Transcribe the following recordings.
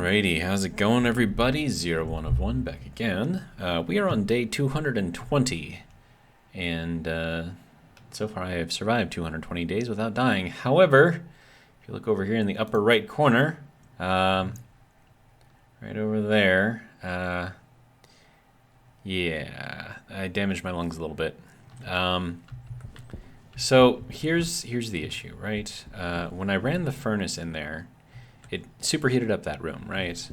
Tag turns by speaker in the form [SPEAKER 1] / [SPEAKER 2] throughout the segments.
[SPEAKER 1] Alrighty, how's it going, everybody? 01 of 1 back again. We are on day 220, and so far I have survived 220 days without dying. However, if you look over here in the upper right corner, right over there, yeah, I damaged my lungs a little bit. So here's the issue, right? When I ran the furnace in there, it superheated up that room, right?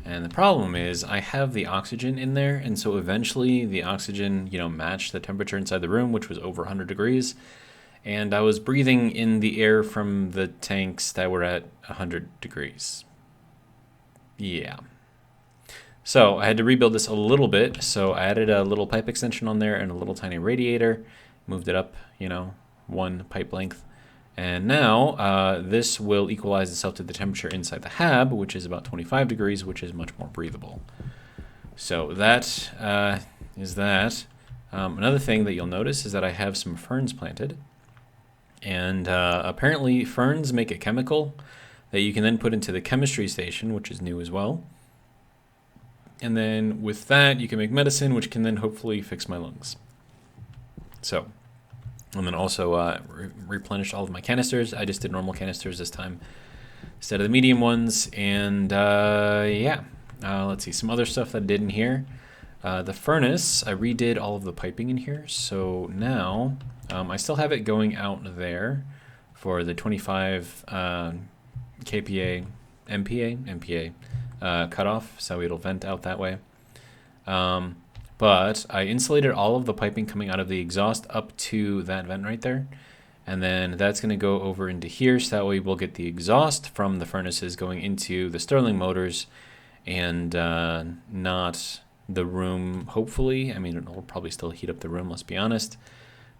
[SPEAKER 1] And the problem is I have the oxygen in there, and so eventually the oxygen, matched the temperature inside the room, which was over 100 degrees. And I was breathing in the air from the tanks that were at 100 degrees. Yeah. So I had to rebuild this a little bit. So I added a little pipe extension on there and a little tiny radiator, moved it up, one pipe length. And now this will equalize itself to the temperature inside the hab, which is about 25 degrees, which is much more breathable. So that is that. Another thing that you'll notice is that I have some ferns planted. And apparently ferns make a chemical that you can then put into the chemistry station, which is new as well. And then with that, you can make medicine, which can then hopefully fix my lungs. So... and then also replenish all of my canisters. I just did normal canisters this time instead of the medium ones. And yeah, let's see, some other stuff that I did in here. The furnace, I redid all of the piping in here. So now I still have it going out there for the 25 kPa, MPa cutoff. So it'll vent out that way. But I insulated all of the piping coming out of the exhaust up to that vent right there. And then that's going to go over into here. So that way we'll get the exhaust from the furnaces going into the Stirling motors and not the room, hopefully. I mean, it'll probably still heat up the room, let's be honest.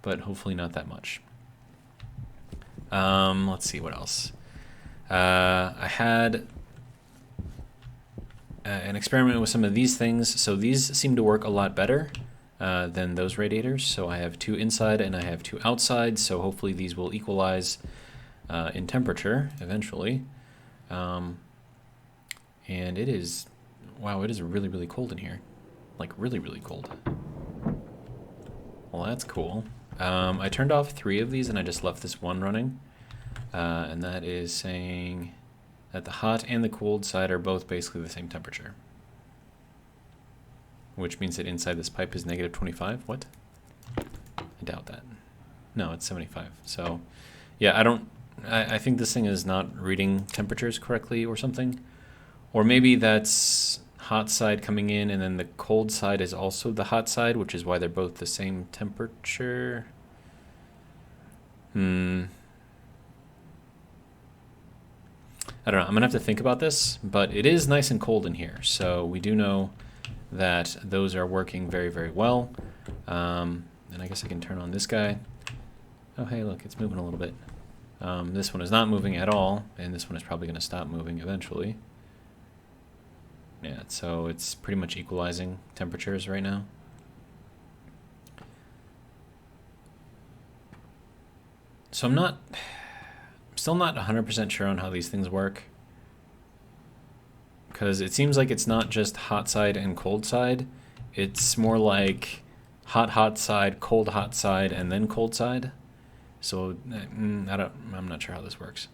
[SPEAKER 1] But hopefully not that much. Let's see what else. I had... an experiment with some of these things. So these seem to work a lot better than those radiators. So I have two inside and I have two outside. So hopefully these will equalize in temperature eventually. And it is, wow, it is really, really cold in here. Like really, really cold. Well, that's cool. I turned off 3 of these and I just left this one running. And that is saying... that the hot and the cold side are both basically the same temperature. Which means that inside this pipe is negative 25. What? I doubt that. No, it's 75. So, yeah, I think this thing is not reading temperatures correctly or something. Or maybe that's hot side coming in and then the cold side is also the hot side, which is why they're both the same temperature. I don't know. I'm going to have to think about this, but it is nice and cold in here. So we do know that those are working very, very well. And I guess I can turn on this guy. Oh, hey, look, it's moving a little bit. This one is not moving at all, and this one is probably going to stop moving eventually. Yeah, so it's pretty much equalizing temperatures right now. So I'm still not 100% sure on how these things work, because it seems like it's not just hot side and cold side. It's more like hot side, cold hot side, and then cold side. So I'm not sure how this works.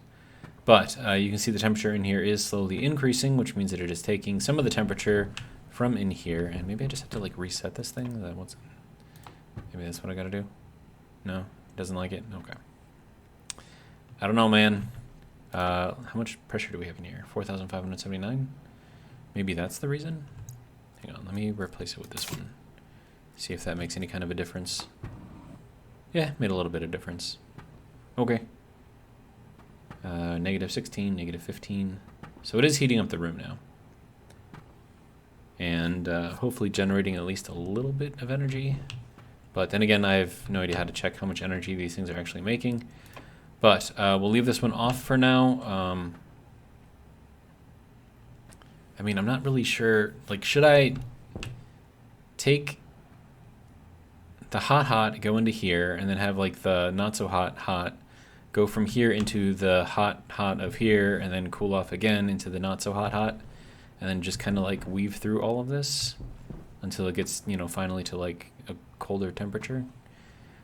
[SPEAKER 1] But you can see the temperature in here is slowly increasing, which means that it is taking some of the temperature from in here. And maybe I just have to like reset this thing. Maybe that's what I got to do. No, it doesn't like it. Okay. I don't know, man. How much pressure do we have in here? 4,579? Maybe that's the reason? Hang on, let me replace it with this one. See if that makes any kind of a difference. Yeah, made a little bit of difference. Okay. Negative 16, negative 15. So it is heating up the room now. And hopefully generating at least a little bit of energy. But then again, I have no idea how to check how much energy these things are actually making. But we'll leave this one off for now. I mean, I'm not really sure. Like, should I take the hot, go into here, and then have like the not so hot, go from here into the hot of here, and then cool off again into the not so hot? and then just kind of like weave through all of this until it gets, you know, finally to like a colder temperature.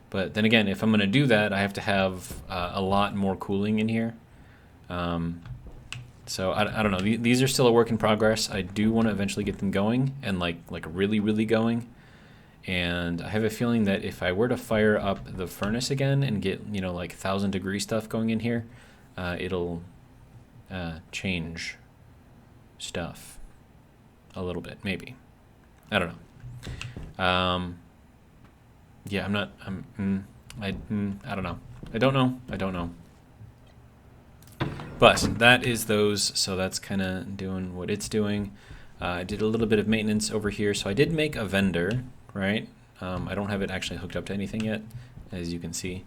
[SPEAKER 1] But then again, if I'm going to do that, I have to have a lot more cooling in here. So I don't know. These are still a work in progress. I do want to eventually get them going and like really, really going. And I have a feeling that if I were to fire up the furnace again and get, you know, like 1,000-degree stuff going in here, it'll change stuff a little bit, maybe. I don't know. Yeah, I don't know. I don't know. But that is those, so that's kind of doing what it's doing. I did a little bit of maintenance over here, so I did make a vendor, right? I don't have it actually hooked up to anything yet, as you can see.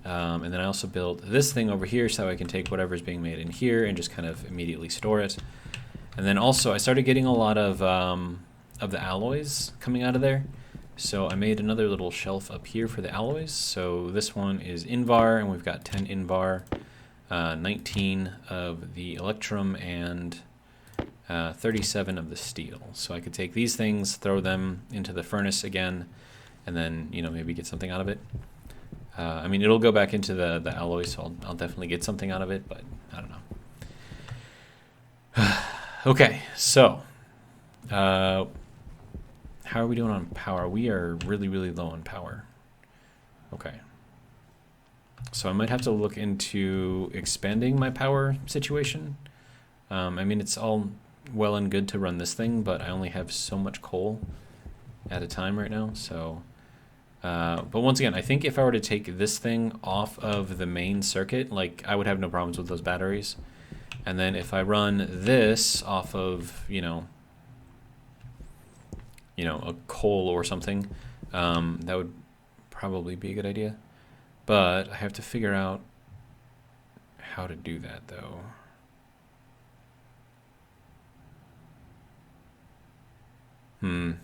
[SPEAKER 1] And then I also built this thing over here so I can take whatever's being made in here and just kind of immediately store it. And then also I started getting a lot of the alloys coming out of there. So I made another little shelf up here for the alloys. So this one is Invar, and we've got 10 Invar, 19 of the Electrum, and 37 of the steel. So I could take these things, throw them into the furnace again, and then, you know, maybe get something out of it. I mean, it'll go back into the alloy, so I'll definitely get something out of it, but I don't know. Okay, so how are we doing on power? We are really, really low on power. Okay. So I might have to look into expanding my power situation. I mean, it's all well and good to run this thing, but I only have so much coal at a time right now. So, but once again, I think if I were to take this thing off of the main circuit, like I would have no problems with those batteries. And then if I run this off of, you know, a coal or something, that would probably be a good idea. But I have to figure out how to do that, though. I'm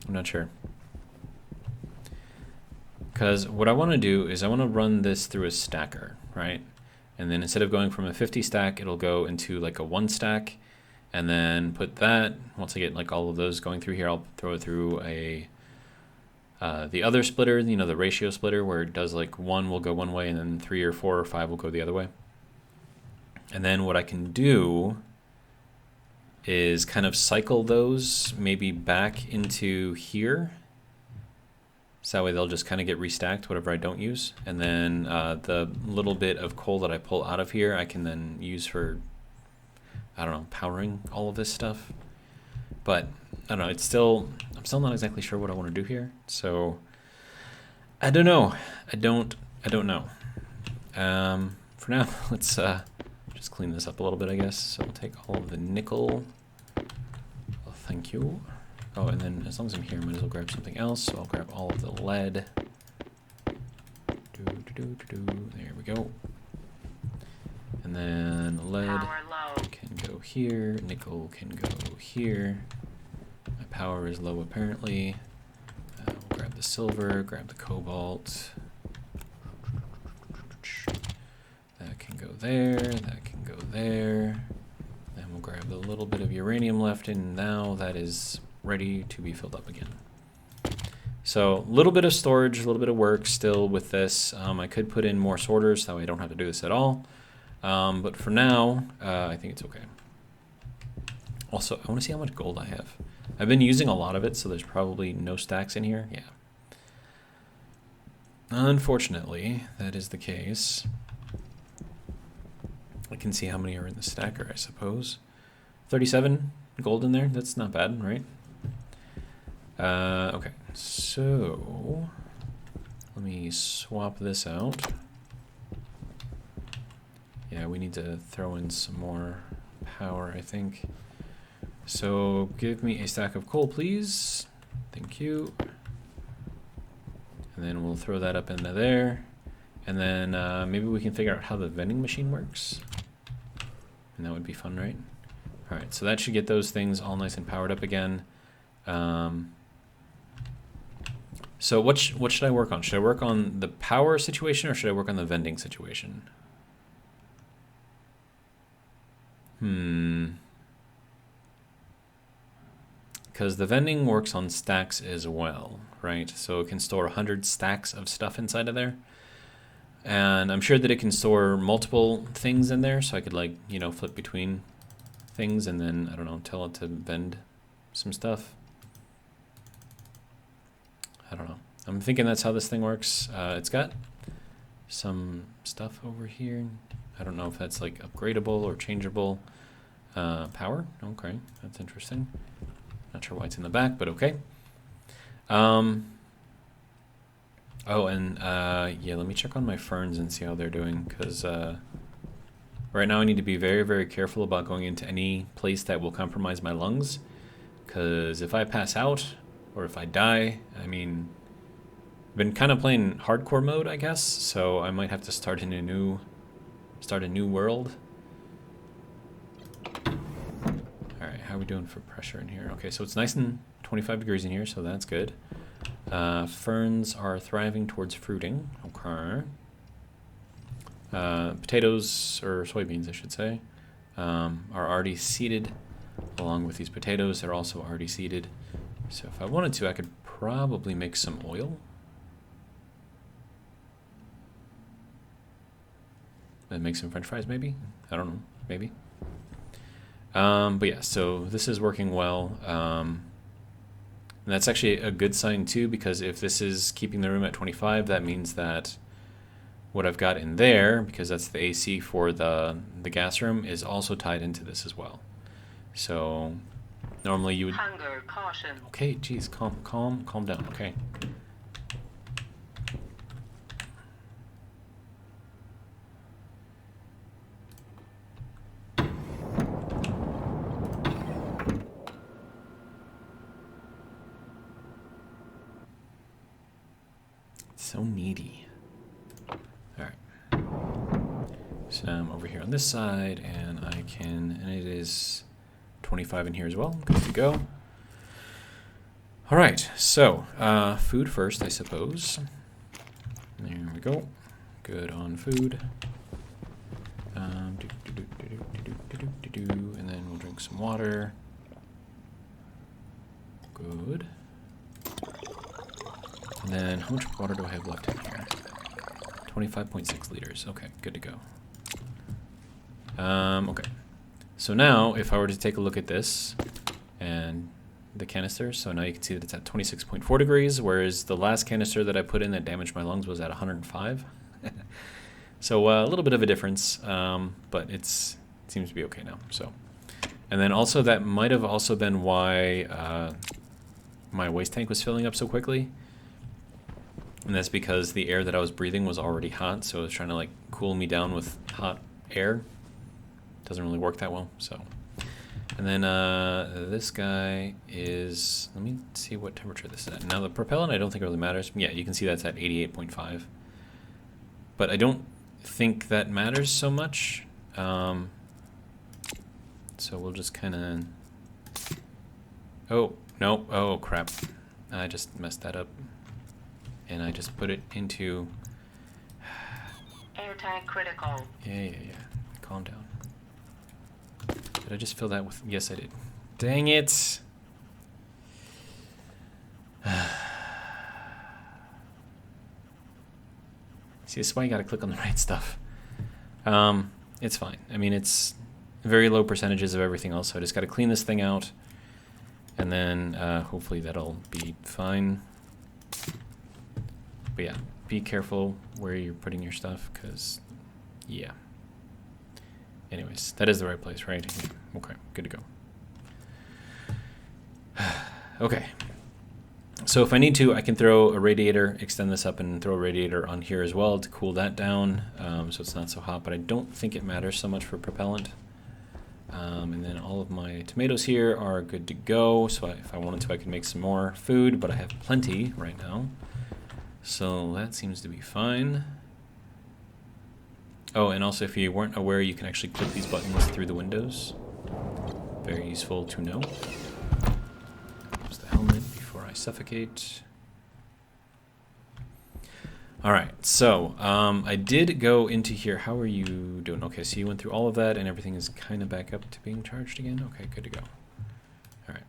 [SPEAKER 1] not sure. Because what I want to do is I want to run this through a stacker, right? And then instead of going from a 50 stack, it'll go into like a 1 stack. And then put that, once I get like all of those going through here, I'll throw it through a the other splitter, you know, the ratio splitter, where it does like 1 will go one way and then 3 or 4 or 5 will go the other way. And then what I can do is kind of cycle those maybe back into here. So that way they'll just kind of get restacked, whatever I don't use. And then the little bit of coal that I pull out of here, I can then use for, I don't know, powering all of this stuff. But I don't know, I'm still not exactly sure what I want to do here. So I don't know. I don't know. For now, let's just clean this up a little bit, I guess. So we'll take all of the nickel. Oh, thank you. Oh, and then as long as I'm here, I might as well grab something else. So I'll grab all of the lead. There we go. And then lead can go here, nickel can go here. My power is low apparently. We'll grab the silver, grab the cobalt. That can go there, that can go there. Then we'll grab the little bit of uranium left, and now that is ready to be filled up again. So a little bit of storage, a little bit of work still with this. I could put in more sorters, that way I don't have to do this at all. But for now, I think it's okay. Also, I want to see how much gold I have. I've been using a lot of it, so there's probably no stacks in here. Yeah. Unfortunately, that is the case. I can see how many are in the stacker, I suppose. 37 gold in there. That's not bad, right? Okay, so let me swap this out. Yeah, we need to throw in some more power, I think. So give me a stack of coal, please. Thank you. And then we'll throw that up into there. And then maybe we can figure out how the vending machine works. And that would be fun, right? All right, so that should get those things all nice and powered up again. So what should I work on? Should I work on the power situation or should I work on the vending situation? because the vending works on stacks as well, right? So it can store 100 stacks of stuff inside of there. And I'm sure that it can store multiple things in there, so I could, like, you know, flip between things and then, I don't know, tell it to vend some stuff. I don't know. I'm thinking that's how this thing works. It's got some stuff over here. I don't know if that's like upgradable or changeable. Power. Okay, that's interesting. Not sure why it's in the back, but okay. Oh, and yeah, let me check on my ferns and see how they're doing, because right now I need to be very, very careful about going into any place that will compromise my lungs, because if I pass out or if I die, I mean, I've been kind of playing hardcore mode, I guess, so I might have to start a new world. All right, how are we doing for pressure in here? Okay, so it's nice and 25 degrees in here, so that's good. Ferns are thriving towards fruiting. Okay. Potatoes, or soybeans, I should say, are already seeded. Along with these potatoes, they're also already seeded. So if I wanted to, I could probably make some oil. And make some French fries, maybe? I don't know, maybe. But yeah, so this is working well. And that's actually a good sign too, because if this is keeping the room at 25, that means that what I've got in there, because that's the AC for the gas room, is also tied into this as well. So normally you would...
[SPEAKER 2] Hunger, caution.
[SPEAKER 1] Okay, geez, calm down, okay. So needy. Alright. So now I'm over here on this side, and I can, and it is 25 in here as well. Good to go. Alright, so food first, I suppose. There we go. Good on food. And then we'll drink some water. Good. And then, how much water do I have left in here? 25.6 liters. Okay, good to go. Okay. So now, if I were to take a look at this and the canister, so now you can see that it's at 26.4 degrees, whereas the last canister that I put in that damaged my lungs was at 105. So a little bit of a difference, but it seems to be okay now. So, and then also that might have also been why my waste tank was filling up so quickly. And that's because the air that I was breathing was already hot, so it was trying to like cool me down with hot air. Doesn't really work that well, so. And then this guy is, let me see what temperature this is at. Now the propellant I don't think really matters. Yeah, you can see that's at 88.5. But I don't think that matters so much. So we'll just kind of, oh, no, oh crap. I just messed that up. And I just put it into...
[SPEAKER 2] Air tank critical.
[SPEAKER 1] Yeah. Calm down. Did I just fill that with... Yes, I did. Dang it! See, this is why you gotta click on the right stuff. It's fine. I mean, it's very low percentages of everything else, so I just gotta clean this thing out. And then hopefully that'll be fine. But yeah, be careful where you're putting your stuff, because, yeah. Anyways, that is the right place, right? Yeah. Okay, good to go. Okay. So if I need to, I can throw a radiator, extend this up, and throw a radiator on here as well to cool that down, so it's not so hot, but I don't think it matters so much for propellant. And then all of my tomatoes here are good to go, so if I wanted to, I could make some more food, but I have plenty right now. So that seems to be fine. Oh, and also if you weren't aware, you can actually click these buttons through the windows. Very useful to know. Close the helmet before I suffocate. Alright, so I did go into here. How are you doing? Okay, so you went through all of that and everything is kind of back up to being charged again. Okay, good to go. Alright.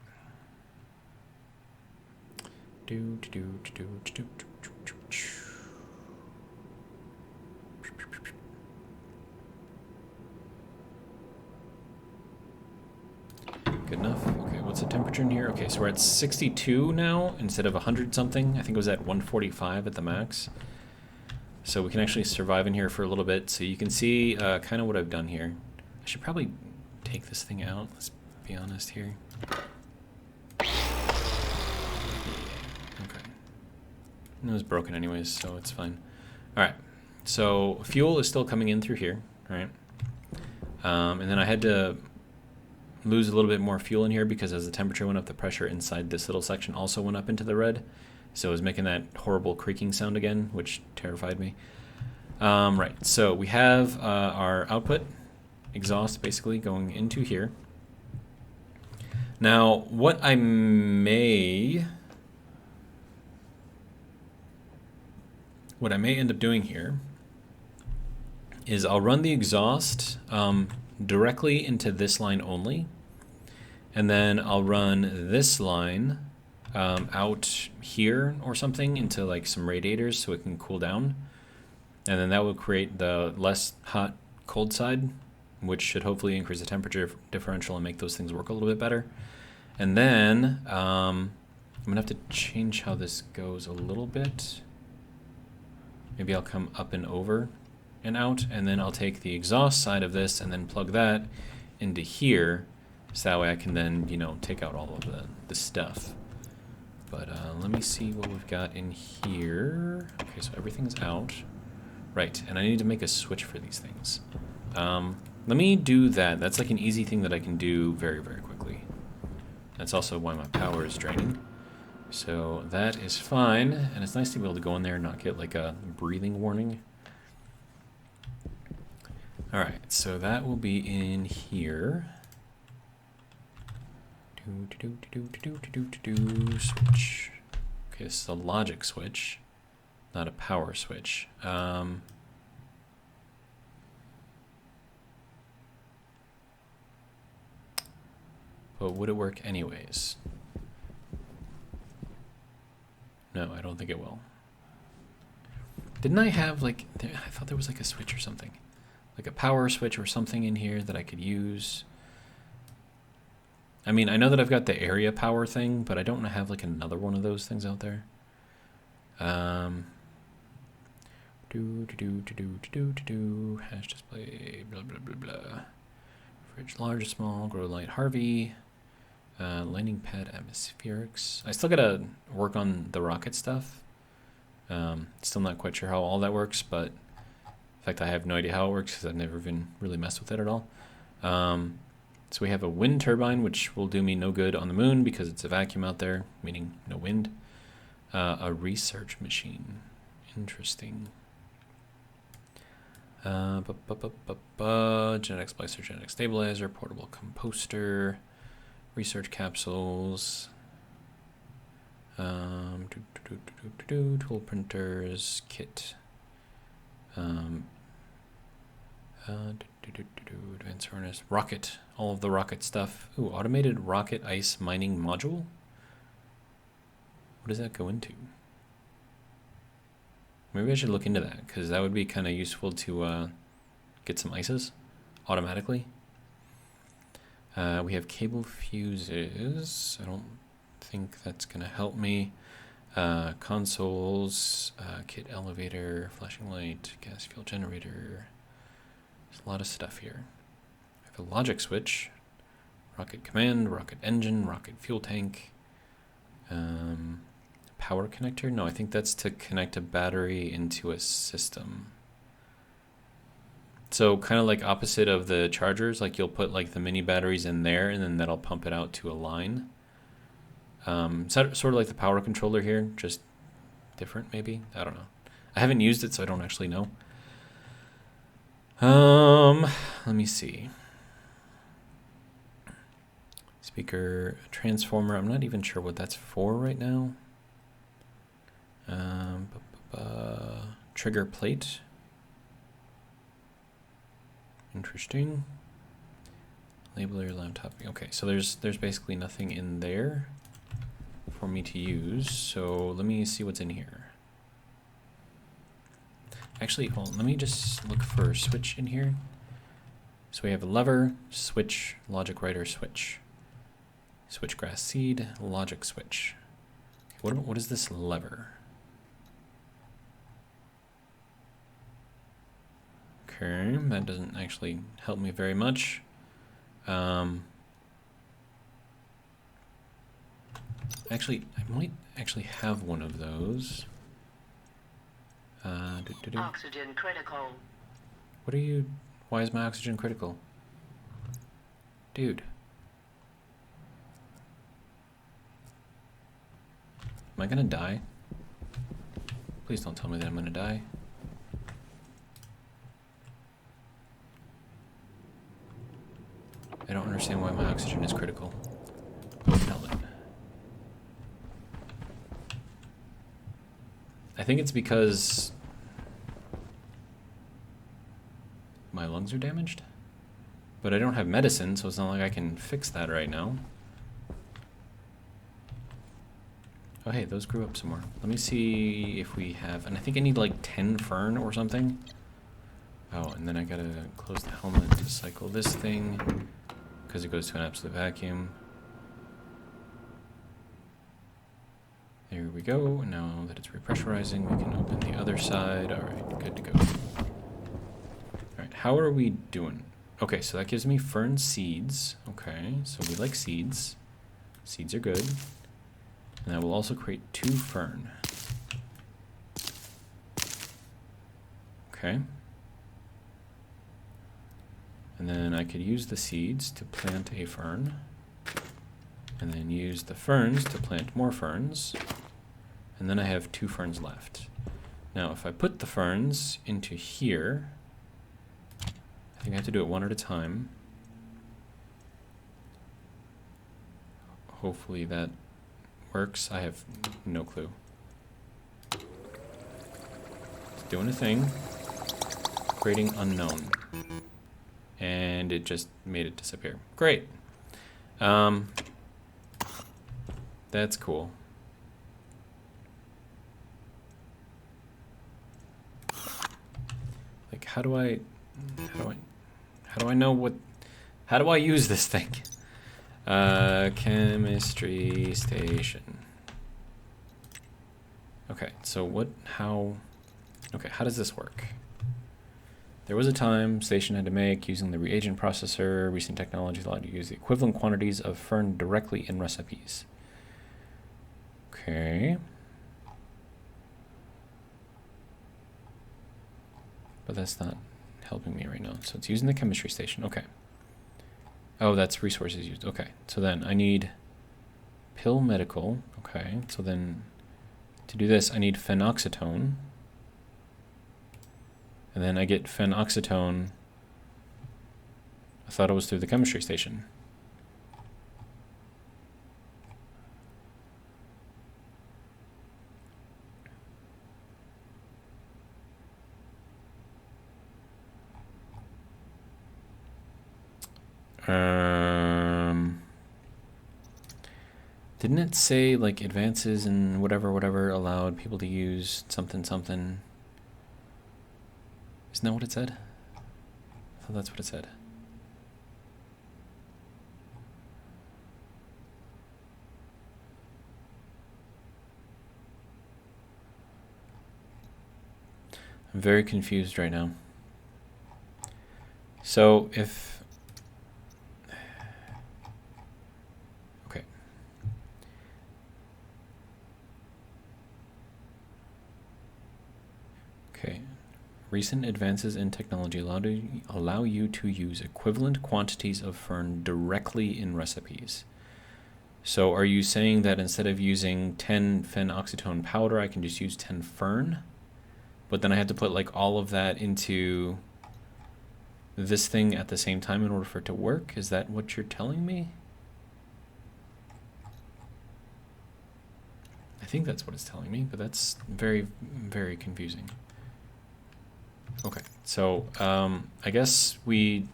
[SPEAKER 1] Good enough. Okay, what's the temperature in here? Okay, so we're at 62 now instead of 100 something. I think it was at 145 at the max. So we can actually survive in here for a little bit. So you can see kind of what I've done here. I should probably take this thing out. Let's be honest here. Okay. It was broken anyways, so it's fine. All right. So fuel is still coming in through here, right? And then I had to lose a little bit more fuel in here because as the temperature went up, the pressure inside this little section also went up into the red. So it was making that horrible creaking sound again, which terrified me. Right, so we have our output exhaust basically going into here. Now, what I may end up doing here is I'll run the exhaust directly into this line only, and then I'll run this line out here or something into like some radiators so it can cool down, and then that will create the less hot cold side, which should hopefully increase the temperature differential and make those things work a little bit better. And then I'm gonna have to change how this goes a little bit. Maybe I'll come up and over and out, and then I'll take the exhaust side of this and then plug that into here, so that way I can then, you know, take out all of the stuff. But let me see what we've got in here. Okay, so everything's out. Right, and I need to make a switch for these things. Let me do that. That's like an easy thing that I can do very, very quickly. That's also why my power is draining. So that is fine, and it's nice to be able to go in there and not get like a breathing warning. All right, so that will be in here. Switch. Okay, this is a logic switch, not a power switch. But would it work anyways? No, I don't think it will. Didn't I have like, I thought there was like a switch or something. Like a power switch or something in here that I could use. I mean, I know that I've got the area power thing, but I don't have like another one of those things out there. Hash display, blah, blah, blah, blah. Fridge large or small, grow light Harvey. Landing pad atmospherics. I still gotta work on the rocket stuff. Still not quite sure how all that works, but in fact I have no idea how it works because I've never even really messed with it at all. So we have a wind turbine, which will do me no good on the moon because it's a vacuum out there, meaning no wind. A research machine. Interesting. Genetic splicer, genetic stabilizer, portable composter, research capsules, tool printers, kit, advanced furnace, rocket, all of the rocket stuff. Ooh, automated rocket ice mining module. What does that go into? Maybe I should look into that, because that would be kind of useful to get some ices automatically. We have cable fuses. I don't think that's going to help me. Consoles, kit elevator, flashing light, gas fuel generator. There's a lot of stuff here. I have a logic switch, rocket command, rocket engine, rocket fuel tank. Power connector? No, I think that's to connect a battery into a system. So kind of like opposite of the chargers, like you'll put like the mini batteries in there and then that'll pump it out to a line. Sort of like the power controller here, just different maybe. I don't know. I haven't used it, so I don't actually know. Let me see. Speaker, transformer. I'm not even sure what that's for right now. Trigger plate. Interesting. Label your laptop. Okay, so there's basically nothing in there for for me to use, so let me see what's in here. Actually, hold on, let me just look for switch in here. So we have a lever, switch, logic writer, switch. Switchgrass seed, logic switch. Okay, what is this lever? Okay, that doesn't actually help me very much. Actually, I might actually have one of those.
[SPEAKER 2] Oxygen critical.
[SPEAKER 1] What are you... Why is my oxygen critical? Dude. Am I gonna die? Please don't tell me that I'm gonna die. I don't understand why my oxygen is critical. Helmet. I think it's because my lungs are damaged, but I don't have medicine, so it's not like I can fix that right now. Oh hey, those grew up some more. Let me see if we have, and I think I need like 10 fern or something. Oh, and then I gotta close the helmet to cycle this thing, because it goes to an absolute vacuum. There we go. Now that it's repressurizing, we can open the other side. Alright, good to go. Alright, how are we doing? Okay, so that gives me fern seeds. Okay, so we like seeds. Seeds are good. And that will also create 2 fern. Okay. And then I could use the seeds to plant a fern. And then use the ferns to plant more ferns. And then I have 2 ferns left. Now, if I put the ferns into here, I think I have to do it one at a time. Hopefully that works. I have no clue. It's doing a thing. Creating unknown. And it just made it disappear. Great. That's cool. Like, how do I know what, how do I use this thing? Chemistry station. Okay, so okay, how does this work? There was a time station had to make using the reagent processor. Recent technology allowed you to use the equivalent quantities of fern directly in recipes. Okay. But that's not helping me right now. So it's using the chemistry station. Okay. Oh, that's resources used. Okay. So then I need pill medical. Okay. So then to do this, I need phenoxytone. And then I get phenoxytone. I thought it was through the chemistry station. Didn't it say like advances and whatever allowed people to use something? Isn't that what it said? I thought that's what it said. I'm very confused right now. So if... Okay. Okay. Recent advances in technology allow you to use equivalent quantities of fern directly in recipes. So are you saying that instead of using 10 phenoxytone powder, I can just use 10 fern? But then I have to put like all of that into this thing at the same time in order for it to work? Is that what you're telling me? I think that's what it's telling me, but that's very, very confusing. Okay, so I guess we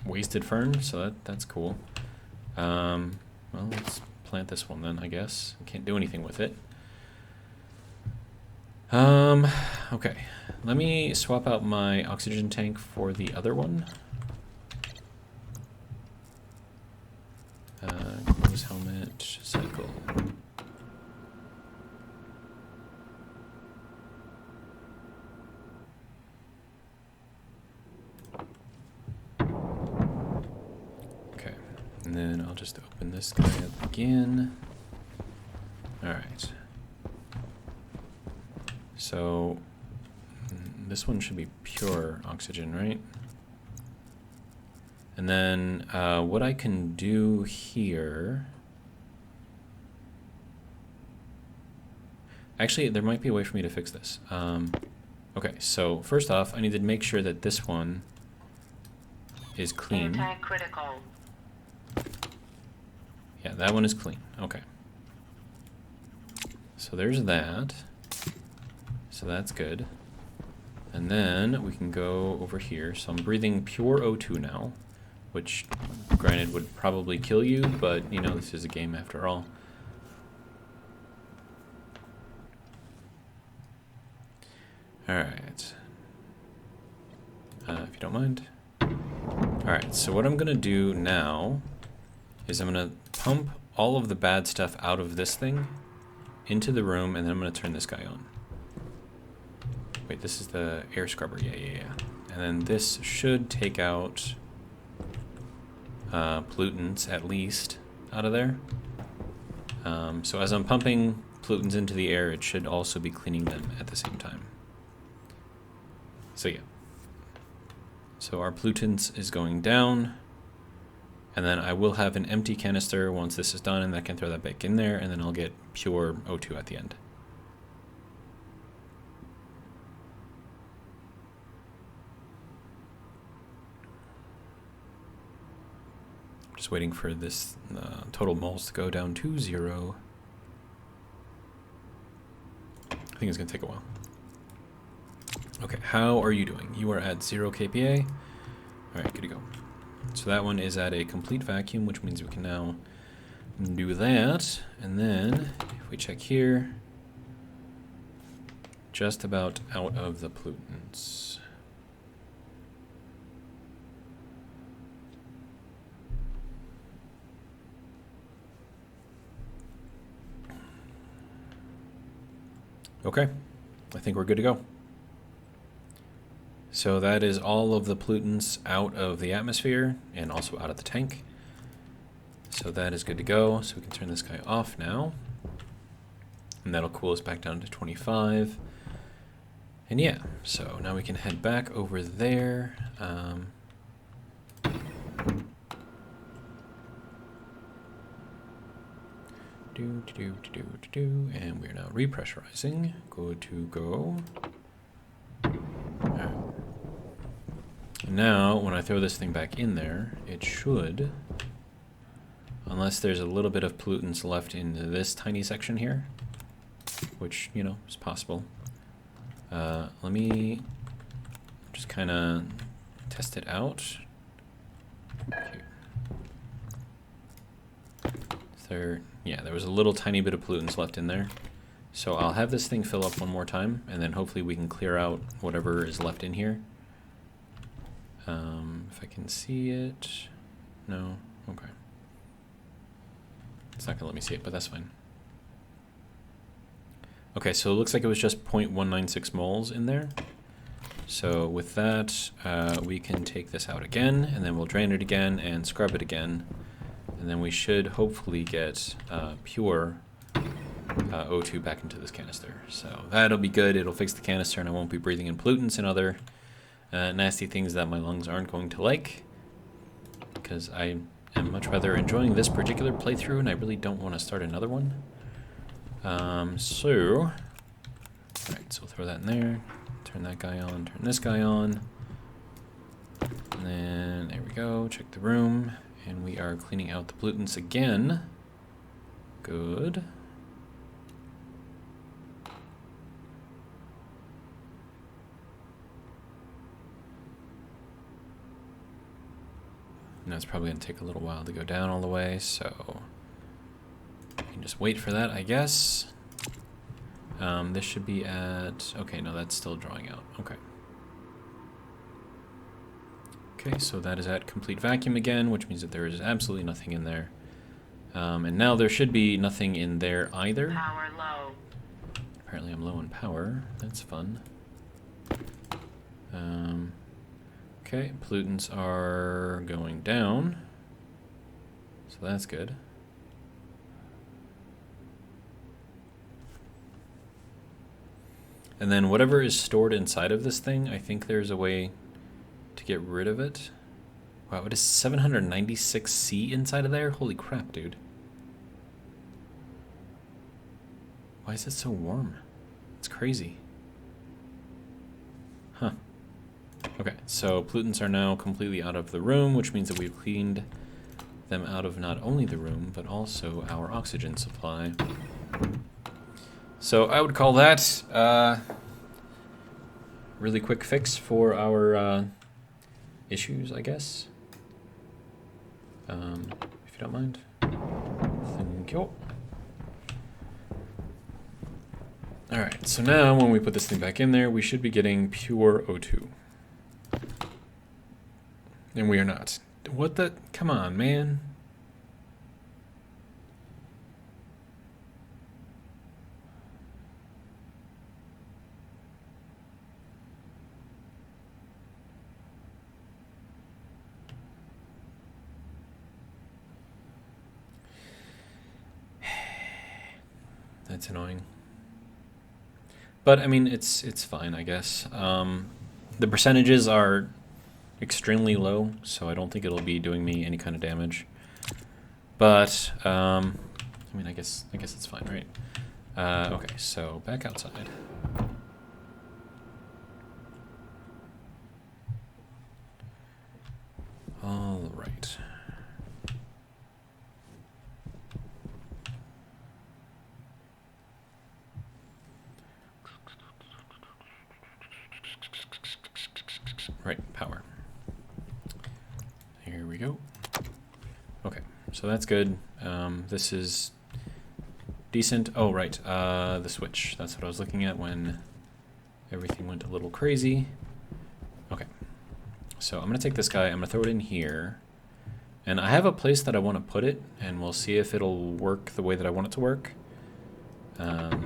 [SPEAKER 1] wasted fern, so that's cool. Well, let's plant this one then, I guess. I can't do anything with it. Okay. Let me swap out my oxygen tank for the other one. Close helmet, cycle. Okay, and then I'll just open this guy up again. Alright. So, this one should be pure oxygen, right? And then what I can do here... Actually, there might be a way for me to fix this. Okay, so first off, I need to make sure that this one is clean.
[SPEAKER 2] Anti-critical.
[SPEAKER 1] Yeah, that one is clean. Okay. So there's that. So that's good. And then we can go over here. So I'm breathing pure O2 now, which granted would probably kill you, but you know, this is a game after all. Alright. If you don't mind. Alright, so what I'm gonna do now is I'm gonna pump all of the bad stuff out of this thing into the room, and then I'm gonna turn this guy on. Wait, this is the air scrubber. Yeah. And then this should take out pollutants, at least, out of there. So as I'm pumping pollutants into the air, it should also be cleaning them at the same time. So yeah. So our pollutants is going down. And then I will have an empty canister once this is done, and I can throw that back in there, and then I'll get pure O2 at the end. Just waiting for this total moles to go down to 0. I think it's going to take a while. Okay, how are you doing? You are at 0 kPa. Alright, good to go. So that one is at a complete vacuum, which means we can now do that. And then, if we check here, just about out of the pollutants. Okay, I think we're good to go. So that is all of the pollutants out of the atmosphere and also out of the tank. So that is good to go. So we can turn this guy off now. And that'll cool us back down to 25. And yeah, so now we can head back over there. And we're now repressurizing. Good to go. Alright. Now, when I throw this thing back in there, it should, unless there's a little bit of pollutants left in this tiny section here, which, you know, is possible. Let me just kind of test it out. Okay. There was a little tiny bit of pollutants left in there. So I'll have this thing fill up one more time, and then hopefully we can clear out whatever is left in here. If I can see it. No? Okay. It's not going to let me see it, but that's fine. Okay, so it looks like it was just 0.196 moles in there. So with that, we can take this out again, and then we'll drain it again and scrub it again. And then we should hopefully get pure O2 back into this canister. So that'll be good. It'll fix the canister, and I won't be breathing in pollutants and other nasty things that my lungs aren't going to like. Because I am much rather enjoying this particular playthrough, and I really don't want to start another one. Alright, so we'll throw that in there. Turn that guy on, turn this guy on. And then, there we go, check the room. And we are cleaning out the pollutants again. Good. Now it's probably going to take a little while to go down all the way, so Just wait for that, I guess. This should be at... Okay, no, that's still drawing out. Okay. Okay, so that is at complete vacuum again, which means that there is absolutely nothing in there. And now there should be nothing in there either.
[SPEAKER 2] Power low.
[SPEAKER 1] Apparently I'm low on power. That's fun. Okay, pollutants are going down. So that's good. And then whatever is stored inside of this thing, I think there's a way to get rid of it. Wow, it is 796 C inside of there? Holy crap, dude. Why is it so warm? It's crazy. Huh. Okay, so pollutants are now completely out of the room, which means that we've cleaned them out of not only the room, but also our oxygen supply. So I would call that really quick fix for our issues, I guess. If you don't mind. Thank you. Alright, so now when we put this thing back in there, we should be getting pure O2. And we are not. What the? Come on, man. That's annoying. But I mean, it's fine, I guess. The percentages are extremely low, so I don't think it'll be doing me any kind of damage. But I mean, I guess it's fine, right? Okay, so back outside. All right. Right, power. Here we go. Okay, so that's good. This is decent. Oh, right, the switch. That's what I was looking at when everything went a little crazy. Okay, so I'm gonna take this guy, I'm gonna throw it in here. And I have a place that I want to put it, and we'll see if it'll work the way that I want it to work. Thank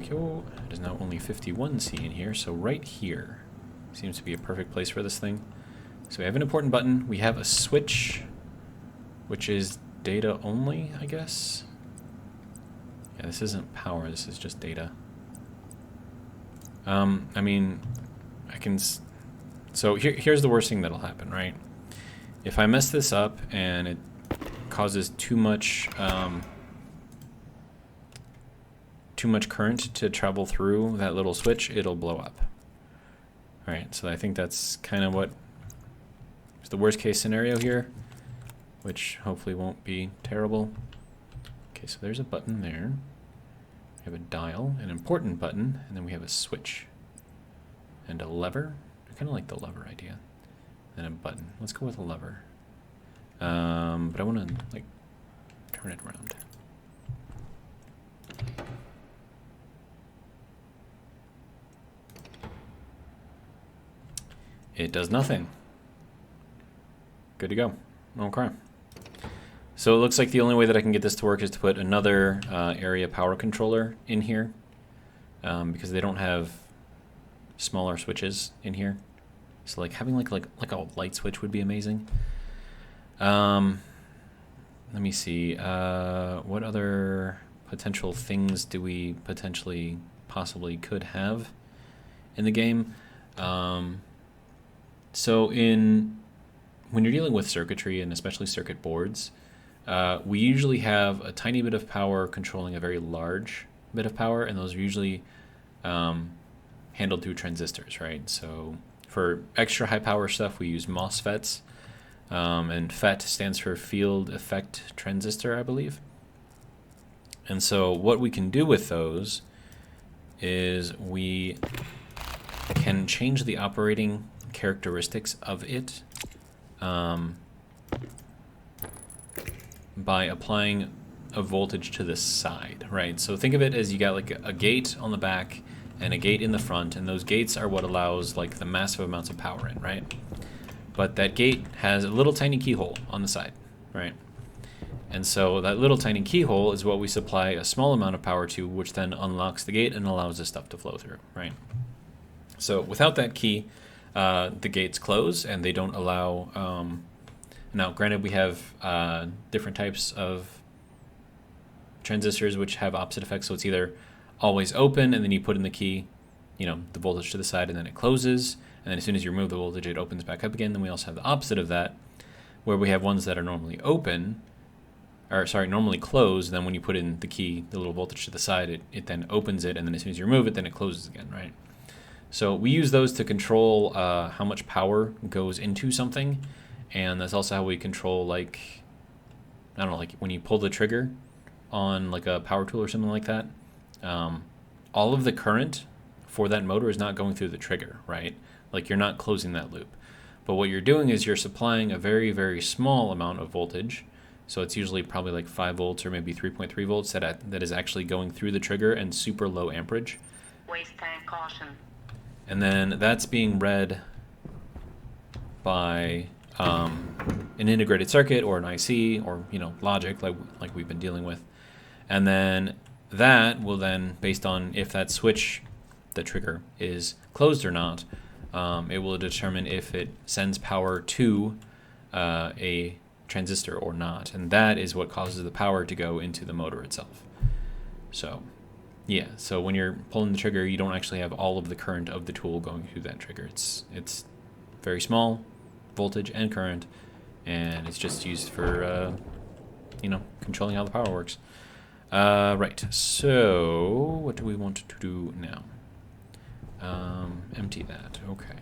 [SPEAKER 1] you. It is now only 51C in here, so right here seems to be a perfect place for this thing. So we have an important button. We have a switch, which is data only, I guess. Yeah, this isn't power, this is just data. I mean, I can... So here's the worst thing that'll happen, right? If I mess this up and it causes too much current to travel through that little switch, it'll blow up. Alright, so I think that's kind of what is the worst case scenario here, which hopefully won't be terrible. Okay, so there's a button there. We have a dial, an important button, and then we have a switch. And a lever. I kind of like the lever idea. And a button. Let's go with a lever. But I want to, like, turn it around. It does nothing. Good to go. Okay. So it looks like the only way that I can get this to work is to put another area power controller in here, because they don't have smaller switches in here. So like having like a light switch would be amazing. Let me see. What other potential things do we possibly could have in the game? So when you're dealing with circuitry, and especially circuit boards, we usually have a tiny bit of power controlling a very large bit of power, and those are usually handled through transistors, right? So for extra high power stuff, we use MOSFETs, and FET stands for field effect transistor, I believe. And so what we can do with those is we can change the operating characteristics of it by applying of voltage to the side, right? So think of it as you got like a gate on the back and a gate in the front, and those gates are what allows like the massive amounts of power in, right? But that gate has a little tiny keyhole on the side, right? And so that little tiny keyhole is what we supply a small amount of power to, which then unlocks the gate and allows this stuff to flow through, right? So without that key, the gates close and they don't allow... now, granted, we have different types of transistors which have opposite effects, so it's either always open and then you put in the key, the voltage to the side, and then it closes, and then as soon as you remove the voltage, it opens back up again. Then we also have the opposite of that, where we have ones that are normally open, normally closed. Then when you put in the key, the little voltage to the side, it then opens it, and then as soon as you remove it, then it closes again, right? So we use those to control how much power goes into something, and that's also how we control, like when you pull the trigger on like a power tool or something like that. All of the current for that motor is not going through the trigger, right? Like you're not closing that loop. But what you're doing is you're supplying a very, very small amount of voltage. So it's usually probably like 5 volts or maybe 3.3 volts that is actually going through the trigger, and super low amperage.
[SPEAKER 2] Waste tank caution.
[SPEAKER 1] And then that's being read by an integrated circuit or an IC or logic like we've been dealing with. And then that will then, based on if that switch, the trigger, is closed or not, it will determine if it sends power to a transistor or not. And that is what causes the power to go into the motor itself. So yeah, so when you're pulling the trigger, you don't actually have all of the current of the tool going through that trigger. It's very small voltage and current, and it's just used for controlling how the power works. Right, so what do we want to do now? Empty that. Okay.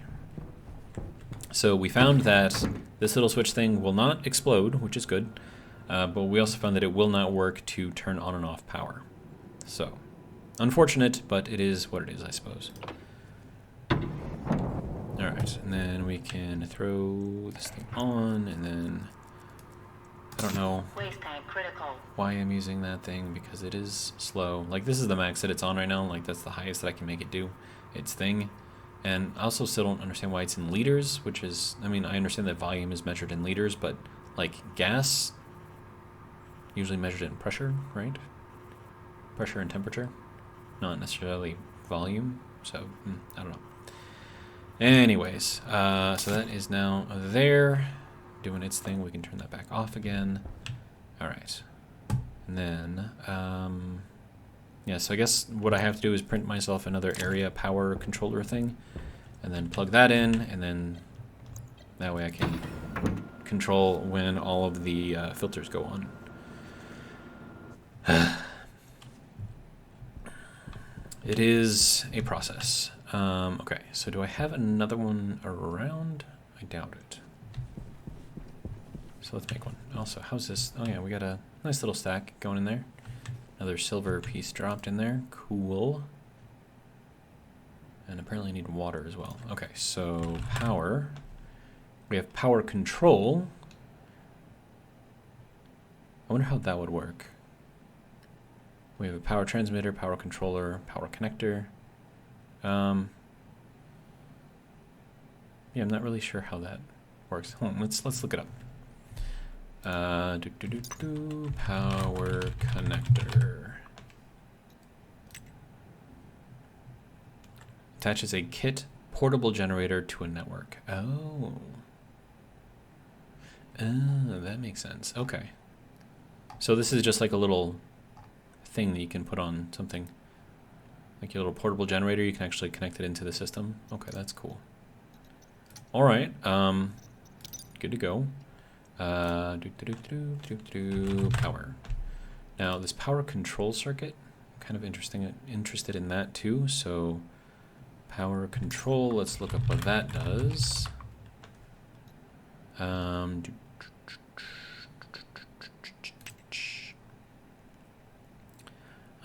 [SPEAKER 1] So we found that this little switch thing will not explode, which is good, but we also found that it will not work to turn on and off power. So unfortunate, but it is what it is, I suppose. Alright, and then we can throw this thing on, and then I don't know
[SPEAKER 2] Waste tank critical.
[SPEAKER 1] why I'm using that thing, because it is slow. Like, this is the max that it's on right now. Like, that's the highest that I can make it do its thing. And I also still don't understand why it's in liters, which is, I understand that volume is measured in liters, but like gas usually measured in pressure, right? Pressure and temperature, not necessarily volume. So I don't know. Anyways, so that is now there, doing its thing. We can turn that back off again. All right, and then yeah. So I guess what I have to do is print myself another area power controller thing, and then plug that in, and then that way I can control when all of the filters go on. It is a process. Okay, so do I have another one around? I doubt it. So let's make one. Also, how's this? Oh yeah, we got a nice little stack going in there. Another silver piece dropped in there. Cool. And apparently I need water as well. Okay, so power. We have power control. I wonder how that would work. We have a power transmitter, power controller, power connector. Yeah, I'm not really sure how that works. Hold on, let's look it up. Power connector. Attaches a kit portable generator to a network. Oh, that makes sense. Okay. So this is just like a little thing that you can put on something. Like your little portable generator, you can actually connect it into the system. Okay, that's cool. All right, good to go. Power. Now this power control circuit, I'm kind of interested in that too. So power control, let's look up what that does.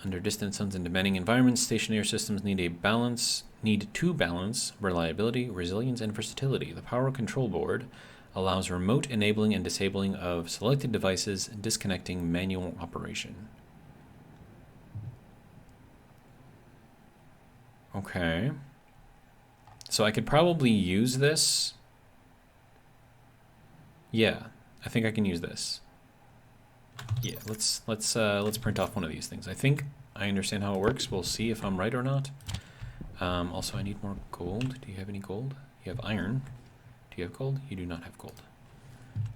[SPEAKER 1] Under distant suns and demanding environments, stationary systems need to balance reliability, resilience, and versatility. The power control board allows remote enabling and disabling of selected devices, disconnecting manual operation. Okay. So I could probably use this. Yeah, I think I can use this. Yeah, let's print off one of these things. I think I understand how it works. We'll see if I'm right or not. Also, I need more gold. Do you have any gold? You have iron. Do you have gold? You do not have gold.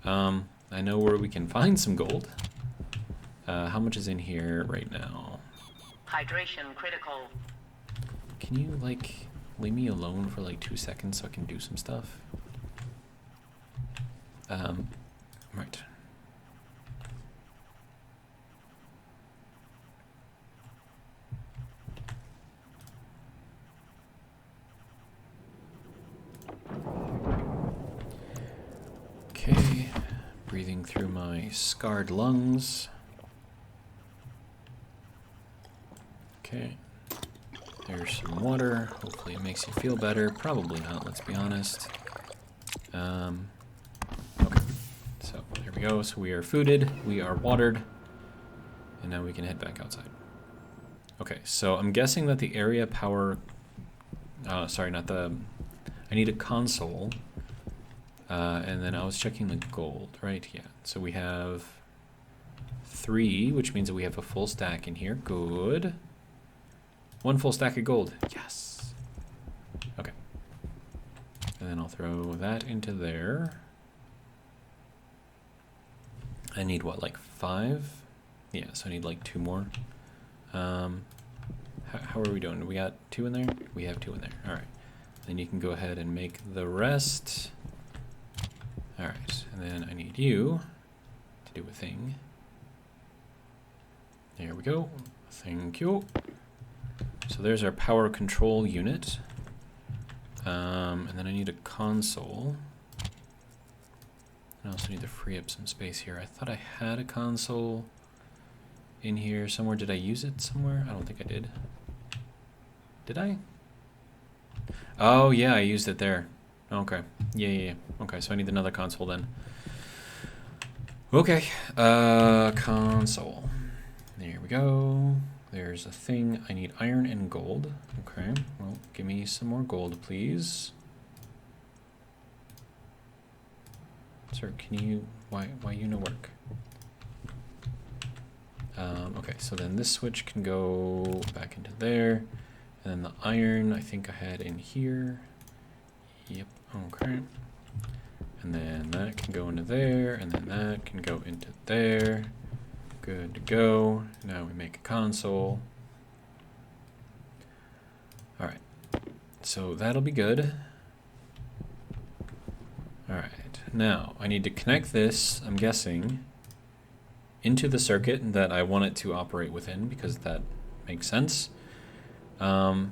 [SPEAKER 1] I know where we can find some gold. How much is in here right now?
[SPEAKER 2] Hydration critical.
[SPEAKER 1] Can you, like, leave me alone for, like, 2 seconds so I can do some stuff? Right. Okay, breathing through my scarred lungs. Okay, there's some water. Hopefully it makes you feel better. Probably not, let's be honest. Okay, so there we go. So we are fooded, we are watered, and now we can head back outside. Okay, so I'm guessing that the area power, sorry, not the, I need a console. And then I was checking the gold, right? Yeah. So we have 3, which means that we have a full stack in here. Good. 1 full stack of gold. Yes. Okay. And then I'll throw that into there. I need what, like 5? Yeah, so I need like 2 more. How are we doing? We got 2 in there? We have 2 in there. All right. Then you can go ahead and make the rest. All right, and then I need you to do a thing. There we go. Thank you. So there's our power control unit. And then I need a console. I also need to free up some space here. I thought I had a console in here somewhere. Did I use it somewhere? I don't think I did. Did I? Oh, yeah, I used it there. Okay. Yeah. Okay, so I need another console then. Okay. Console. There we go. There's a thing. I need iron and gold. Okay. Well, give me some more gold, please. Sir, can you... Why you no work? Okay, so then this switch can go back into there. And then the iron, I think I had in here. Yep, okay. And then that can go into there, and then that can go into there. Good to go. Now we make a console. Alright, so that'll be good. Alright, now I need to connect this, I'm guessing, into the circuit that I want it to operate within, because that makes sense. That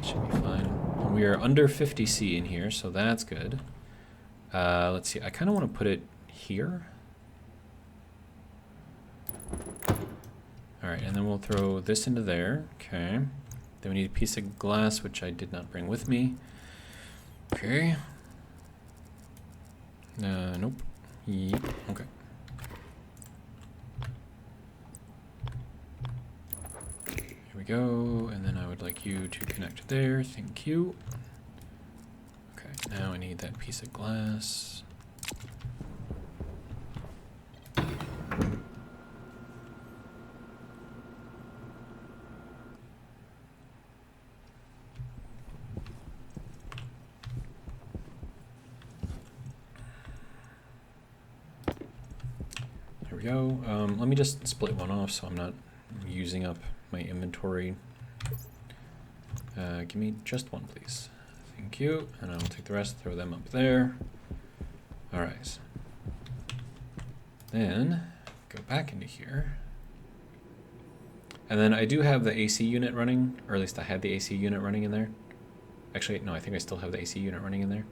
[SPEAKER 1] should be fine. We are under 50C in here, so that's good. Let's see, I kind of want to put it here. Alright, and then we'll throw this into there. Okay. Then we need a piece of glass, which I did not bring with me. Okay. Nope. Yep. Okay. Here we go, and then I would like you to connect there. Thank you. Okay, now I need that piece of glass. There we go. Let me just split one off so I'm not using up my inventory. Give me just one, please. Thank you. And I'll take the rest, throw them up there. All right. Then go back into here. And then I do have the AC unit running, or at least I had the AC unit running in there. Actually, no, I think I still have the AC unit running in there.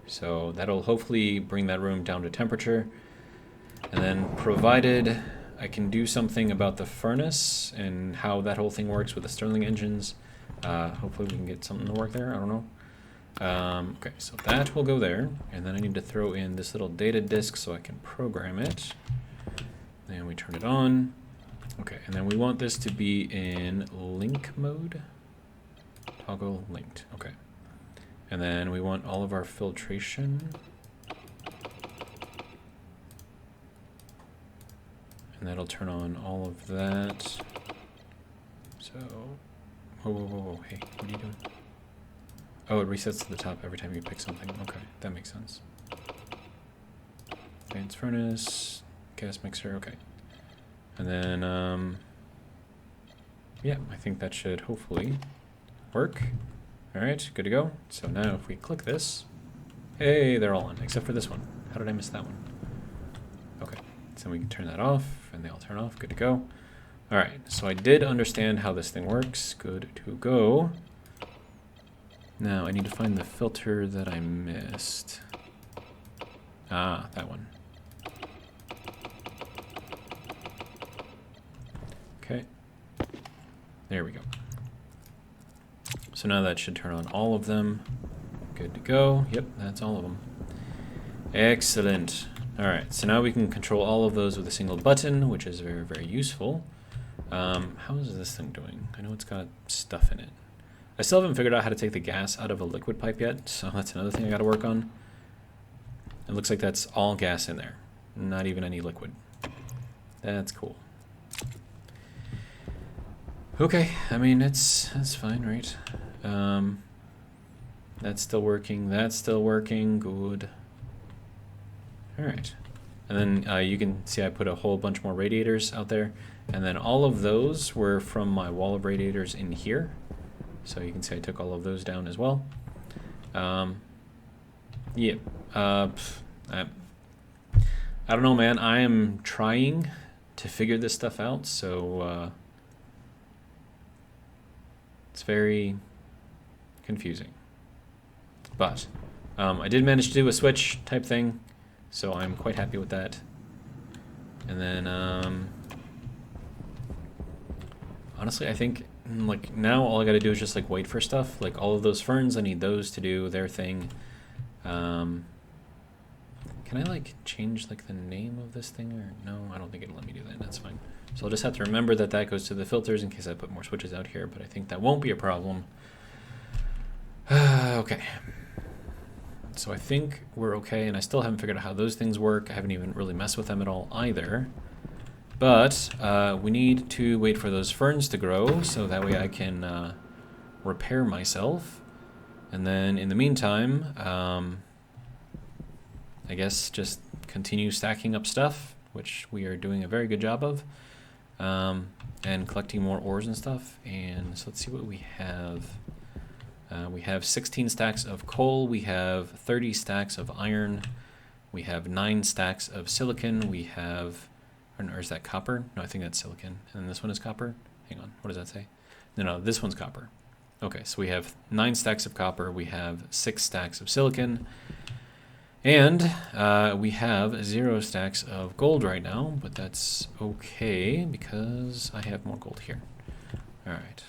[SPEAKER 1] So that'll hopefully bring that room down to temperature. And then provided I can do something about the furnace and how that whole thing works with the Stirling engines, hopefully we can get something to work there. I don't know. Okay, so that will go there, and then I need to throw in this little data disk so I can program it. Then we turn it on. Okay, and then we want this to be in link mode. Toggle linked, okay. And then we want all of our filtration. And that'll turn on all of that. So, whoa, whoa, whoa, whoa, hey, what are you doing? Oh, it resets to the top every time you pick something. Okay, that makes sense. Advanced furnace, gas mixer, okay. And then, yeah, I think that should hopefully work. All right, good to go. So now if we click this, hey, they're all on, except for this one. How did I miss that one? Okay, so we can turn that off, and they all turn off, good to go. All right, so I did understand how this thing works, good to go. Now I need to find the filter that I missed. Ah, that one. Okay, there we go. So now that should turn on all of them. Good to go. Yep, that's all of them. Excellent. All right, so now we can control all of those with a single button, which is very, very useful. How is this thing doing? I know it's got stuff in it. I still haven't figured out how to take the gas out of a liquid pipe yet, so that's another thing I gotta work on. It looks like that's all gas in there, not even any liquid. That's cool. Okay, I mean, that's fine, right? That's still working, good. All right, and then you can see I put a whole bunch more radiators out there, and then all of those were from my wall of radiators in here. So you can see I took all of those down as well. Yeah, I don't know, man. I am trying to figure this stuff out, so it's very confusing. But I did manage to do a switch type thing, so I'm quite happy with that. And then, honestly, I think like now all I gotta do is just like wait for stuff. Like all of those ferns, I need those to do their thing. Can I like change like the name of this thing or no? I don't think it'll let me do that. That's fine. So I'll just have to remember that that goes to the filters in case I put more switches out here, but I think that won't be a problem. Okay. So I think we're okay, and I still haven't figured out how those things work. I haven't even really messed with them at all either. But we need to wait for those ferns to grow, so that way I can repair myself. And then in the meantime, I guess just continue stacking up stuff, which we are doing a very good job of, and collecting more ores and stuff. And so let's see what we have. We have 16 stacks of coal, we have 30 stacks of iron, we have 9 stacks of silicon, we have, or is that copper? No, I think that's silicon. And then this one is copper? Hang on, what does that say? No, this one's copper. Okay, so we have 9 stacks of copper, we have 6 stacks of silicon, and we have 0 stacks of gold right now, but that's okay because I have more gold here. All right.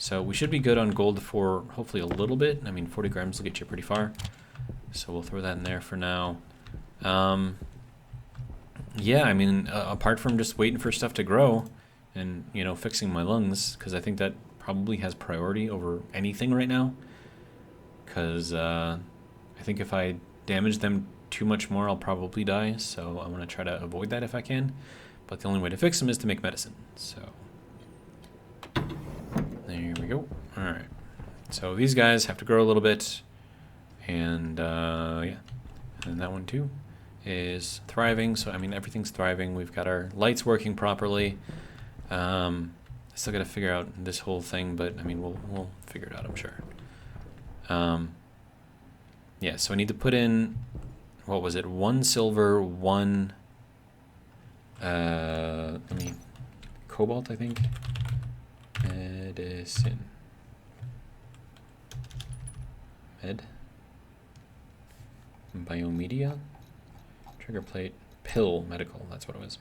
[SPEAKER 1] So we should be good on gold for hopefully a little bit. I mean, 40 grams will get you pretty far. So we'll throw that in there for now. Yeah, I mean, apart from just waiting for stuff to grow and, you know, fixing my lungs, because I think that probably has priority over anything right now. Because I think if I damage them too much more, I'll probably die. So I want to try to avoid that if I can. But the only way to fix them is to make medicine. So there we go. All right. So these guys have to grow a little bit. And yeah. And that one too is thriving. So, I mean, everything's thriving. We've got our lights working properly. I still got to figure out this whole thing, but I mean, we'll figure it out, I'm sure. Yeah, so I need to put in, what was it? 1 silver, 1, cobalt, I think. Medicine. Med. Biomedia. Trigger plate. Pill medical. That's what it was.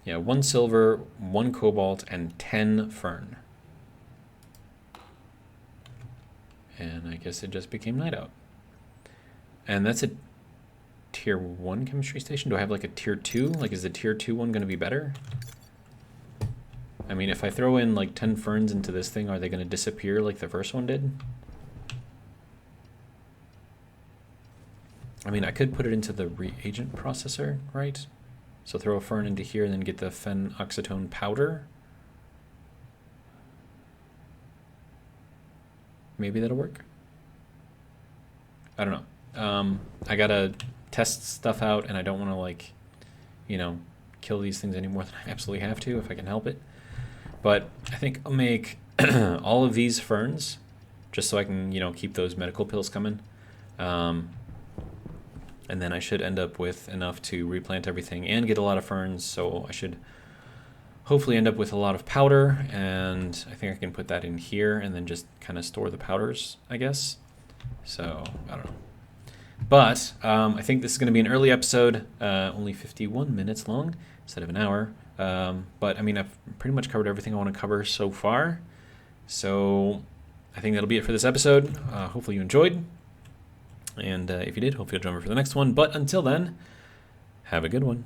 [SPEAKER 1] Yeah, 1 silver, 1 cobalt, and 10 fern. And I guess it just became night out. And that's a tier 1 chemistry station. Do I have like a tier 2? Like, is the tier 2 one going to be better? I mean, if I throw in like 10 ferns into this thing, are they going to disappear like the first one did? I mean, I could put it into the reagent processor, right? So throw a fern into here and then get the phenoxyetone powder. Maybe that'll work. I don't know. I gotta test stuff out, and I don't want to, like, you know, kill these things any more than I absolutely have to if I can help it. But I think I'll make all of these ferns just so I can, you know, keep those medical pills coming. And then I should end up with enough to replant everything and get a lot of ferns, so I should hopefully end up with a lot of powder, and I think I can put that in here and then just kind of store the powders, I guess. So, I don't know. But I think this is going to be an early episode, only 51 minutes long instead of an hour. But, I mean, I've pretty much covered everything I want to cover so far. So I think that'll be it for this episode. Hopefully you enjoyed. And if you did, hopefully you'll join me for the next one. But until then, have a good one.